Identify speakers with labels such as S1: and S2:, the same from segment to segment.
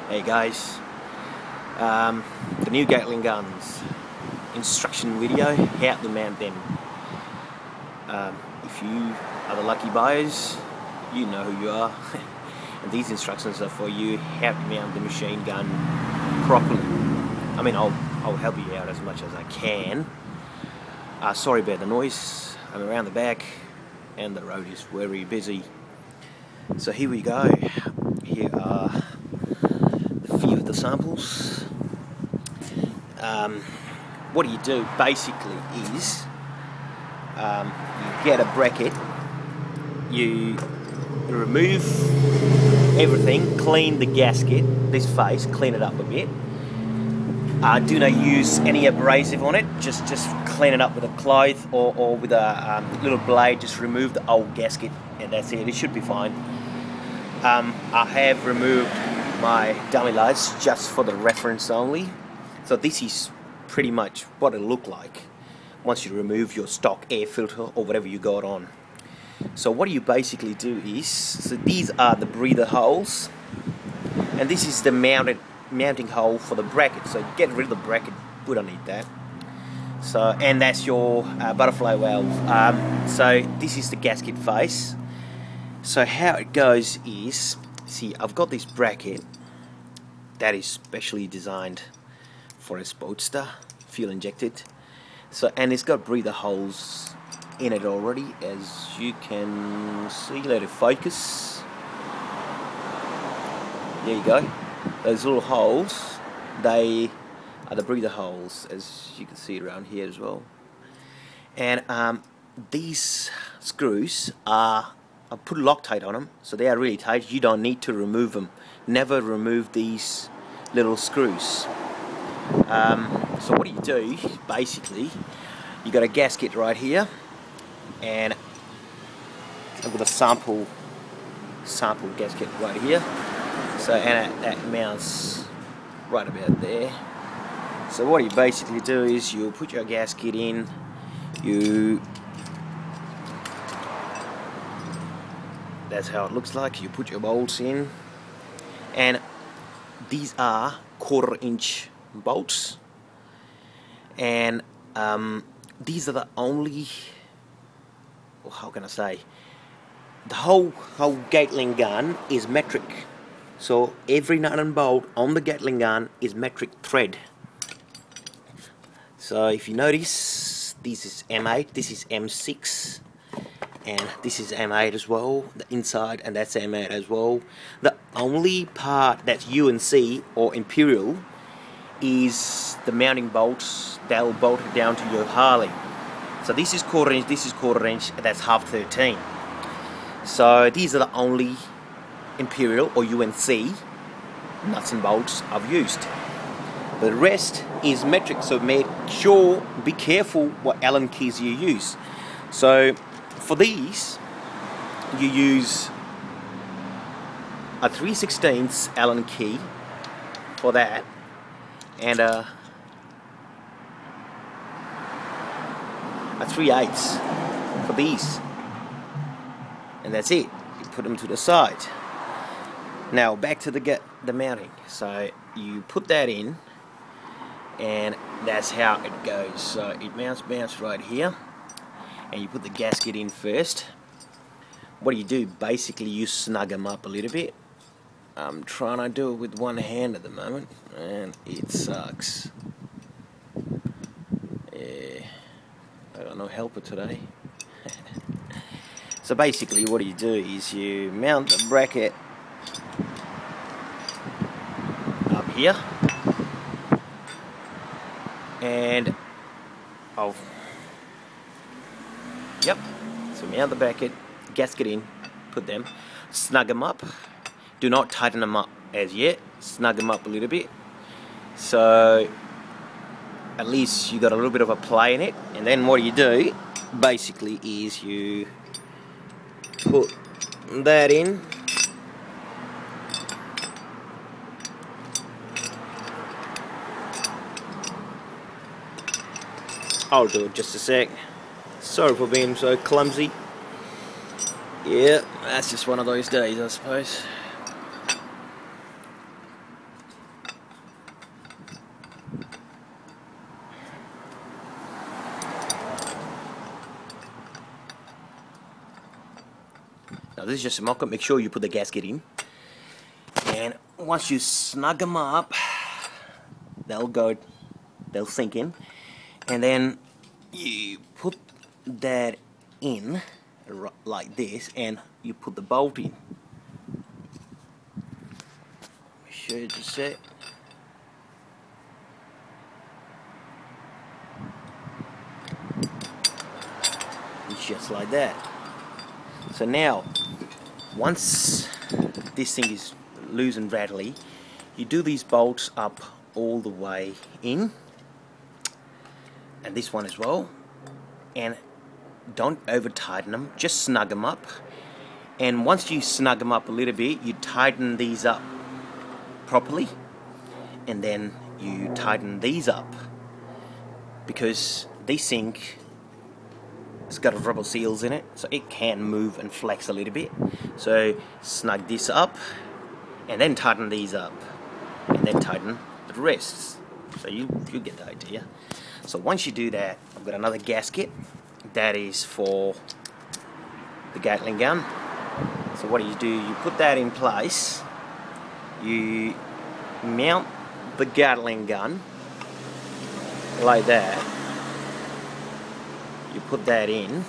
S1: Hey guys, the new Gatling guns instruction video, how to mount them. If you are the lucky buyers, you know who you are. And these instructions are for you how to mount the machine gun properly. I mean, I'll help you out as much as I can. Sorry about the noise. I'm around the back and the road is very busy. So here we go. Here are a few of the samples. What you do basically is you get a bracket, you remove everything, clean the gasket, this face, clean it up a bit. Do not use any abrasive on it, just clean it up with a cloth or with a little blade. Just remove the old gasket and that's it, it should be fine. I have removed my dummy lights just for the reference only. So this is pretty much what it'll look like once you remove your stock air filter or whatever you got on. So what you basically do is, so these are the breather holes and this is the mounting hole for the bracket. So get rid of the bracket, we don't need that. So, and that's your butterfly valve. So this is the gasket face. So how it goes is, see, I've got this bracket that is specially designed for a Sportster, fuel injected. So, and it's got breather holes in it already, as you can see. Let it focus. There you go. Those little holes, they are the breather holes, as you can see around here as well. And these screws are, I put Loctite on them, so they are really tight. You don't need to remove them. Never remove these little screws. So what you do, basically, you got a gasket right here, and I've got a sample gasket right here. So, and that mounts right about there. So what you basically do is you put your gasket in, that's how it looks like. You put your bolts in, and these are 1/4 inch bolts, and these are the only, well, how can I say, the whole Gatling gun is metric. So every nut and bolt on the Gatling gun is metric thread. So if you notice, this is M8, this is M6, and this is M8 as well, the inside, and that's M8 as well. The only part that's UNC or Imperial is the mounting bolts. They'll bolt it down to your Harley. So this is 1/4 inch, this is 1/4 inch, and that's 1/2-13. So these are the only Imperial or UNC nuts and bolts I've used. The rest is metric, so make sure, be careful what Allen keys you use. So for these, you use a 3/16 Allen key for that, and a 3/8 for these, and that's it. You put them to the side. Now back to the mounting. So you put that in, and that's how it goes. So it mounts right here, and you put the gasket in first. What you do, basically you snug them up a little bit. I'm trying to do it with one hand at the moment, and it sucks. Yeah, I got no helper today. So basically what you do is you mount the bracket up here, and yep, so mount the bracket, gasket in, put them, snug them up. Do not tighten them up as yet, snug them up a little bit, so at least you got a little bit of a play in it. And then what you do basically is you put that in, I'll do it just a sec. Sorry for being so clumsy. Yeah, that's just one of those days, I suppose. So this is just a mock-up. Make sure you put the gasket in, and once you snug them up, they'll sink in, and then you put that in like this, and you put the bolt in. Let me show you just a sec. Just like that. So now, once this thing is loose and rattly, you do these bolts up all the way in, and this one as well, and don't over tighten them, just snug them up. And once you snug them up a little bit, you tighten these up properly, and then you tighten these up, because these thing, it's got rubber seals in it, so it can move and flex a little bit. So snug this up, and then tighten these up, and then tighten the rests. So you get the idea. So once you do that, I've got another gasket that is for the Gatling gun. So what do? You put that in place. You mount the Gatling gun like that. You put that in,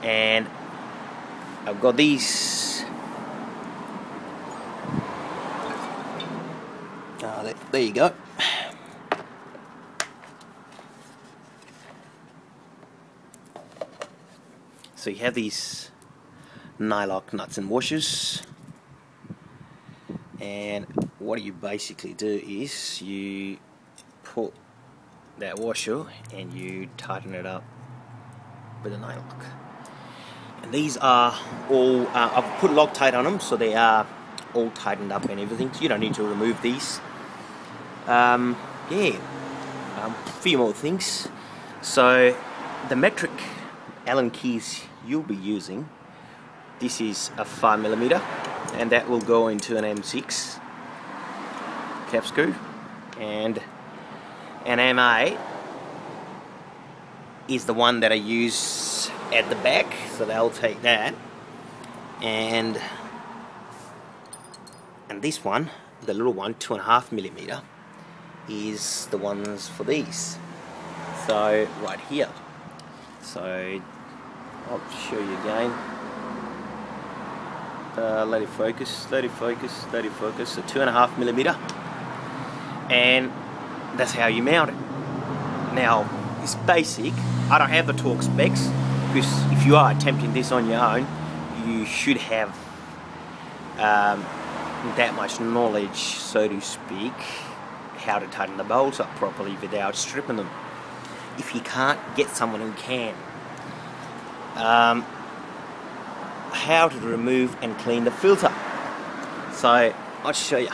S1: and I've got these. There you go. So you have these nylock nuts and washers, and what you basically do is you put that washer and you tighten it up with a nylock. And these are all, I've put Loctite on them, so they are all tightened up and everything, so you don't need to remove these. A few more things. So the metric Allen keys you'll be using, this is a 5mm, and that will go into an M6 cap screw, and an M8 is the one that I use at the back, so they'll take that, and this one, the little one, 2.5mm, is the ones for these. So right here. So I'll show you again. Let it focus. So 2.5mm, and that's how you mount it. Now, it's basic. I don't have the torque specs, because if you are attempting this on your own, you should have that much knowledge, so to speak, how to tighten the bolts up properly without stripping them. If you can't, get someone who can. How to remove and clean the filter. So I'll show you.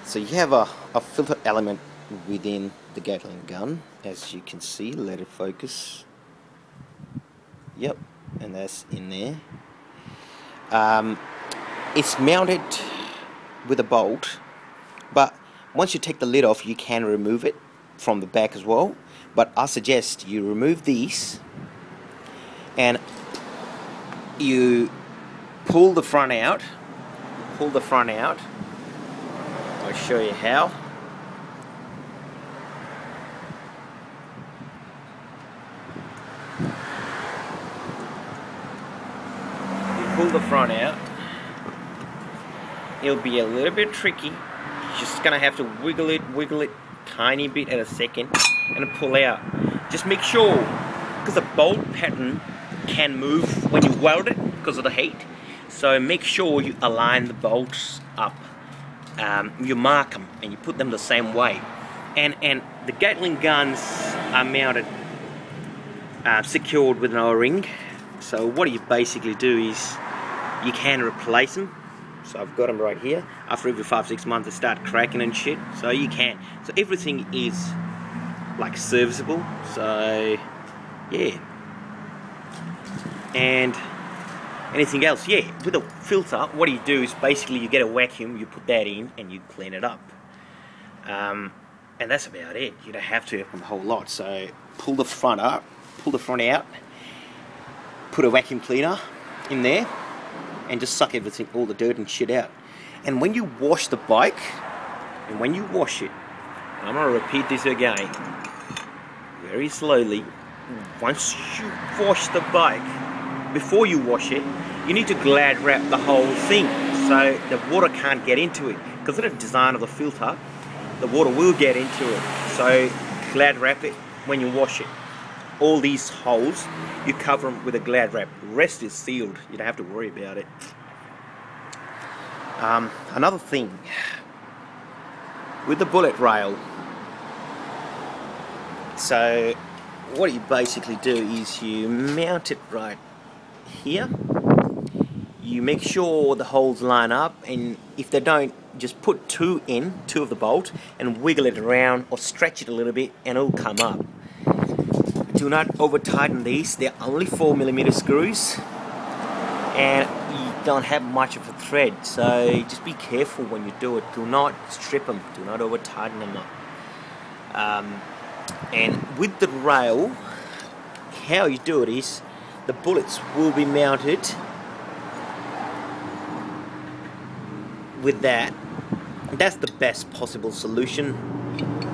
S1: So you have a filter element within the Gatling gun, as you can see. Let it focus. Yep, and that's in there. It's mounted with a bolt, but once you take the lid off, you can remove it from the back as well. But I suggest you remove these and you pull the front out. I'll show you how. You pull the front out. It'll be a little bit tricky. You're just gonna have to wiggle it tiny bit at a second and pull out. Just make sure, because the bolt pattern can move when you weld it because of the heat. So make sure you align the bolts up. You mark them and you put them the same way. And the Gatling guns are mounted, secured with an O-ring. So what you basically do is you can replace them. So I've got them right here. After every 5-6 months, they start cracking and shit. So you can. So everything is like serviceable. So yeah. And anything else? Yeah. With a filter, what you do is basically you get a vacuum, you put that in, and you clean it up. And that's about it. You don't have to open a whole lot. So pull the front up, pull the front out, put a vacuum cleaner in there and just suck everything, all the dirt and shit out. And when you wash the bike, and when you wash it, and I'm going to repeat this again, very slowly, once you wash the bike, before you wash it, you need to glad wrap the whole thing so the water can't get into it. Because of the design of the filter, the water will get into it. So glad wrap it when you wash it. All these holes, you cover them with a glad wrap. The rest is sealed. You don't have to worry about it. Another thing, with the bullet rail, so what you basically do is you mount it right here. You make sure the holes line up, and if they don't, just put two of the bolt, and wiggle it around or stretch it a little bit and it'll come up. Do not over tighten these. They're only 4mm screws and you don't have much of a thread, so just be careful when you do it. Do not strip them, do not over tighten them up. And with the rail, how you do it is the bullets will be mounted with that. That's the best possible solution,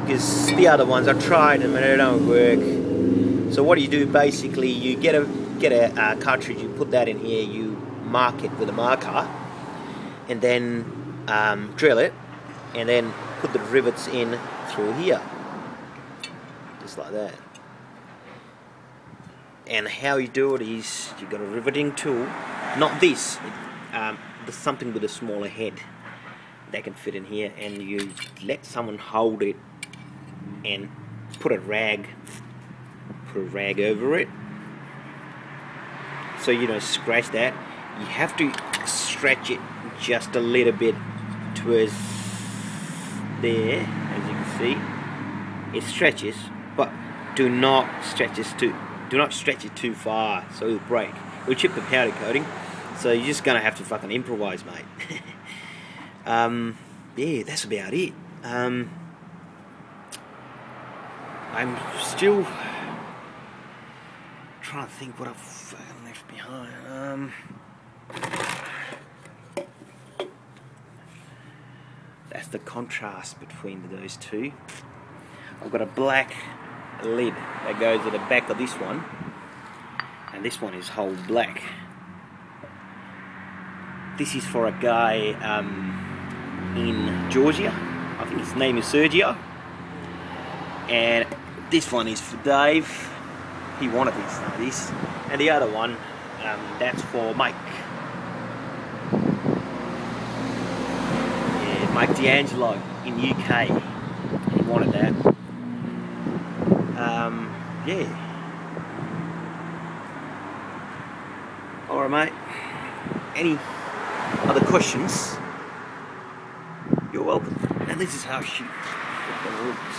S1: because the other ones I tried them and they don't work. So what do you do? Basically, you get a cartridge, you put that in here, you mark it with a marker, and then drill it, and then put the rivets in through here, just like that. And how you do it is you got a riveting tool, not this. There's something with a smaller head that can fit in here, and you let someone hold it and put a rag over it so you don't scratch that. You have to stretch it just a little bit towards there, as you can see. It stretches, but do not stretch it too far, so it'll break. It'll chip the powder coating. So you're just gonna have to fucking improvise, mate. Yeah, that's about it. I'm still trying to think what I've fucking left behind. That's the contrast between those two. I've got a black lid that goes at the back of this one, and this one is whole black. This is for a guy in Georgia. I think his name is Sergio. And this one is for Dave. He wanted this. And the other one, that's for Mike. Yeah, Mike D'Angelo in UK. He wanted that. Yeah. Alright, mate. Any other questions? You're welcome. And this is how I shoot the rooks.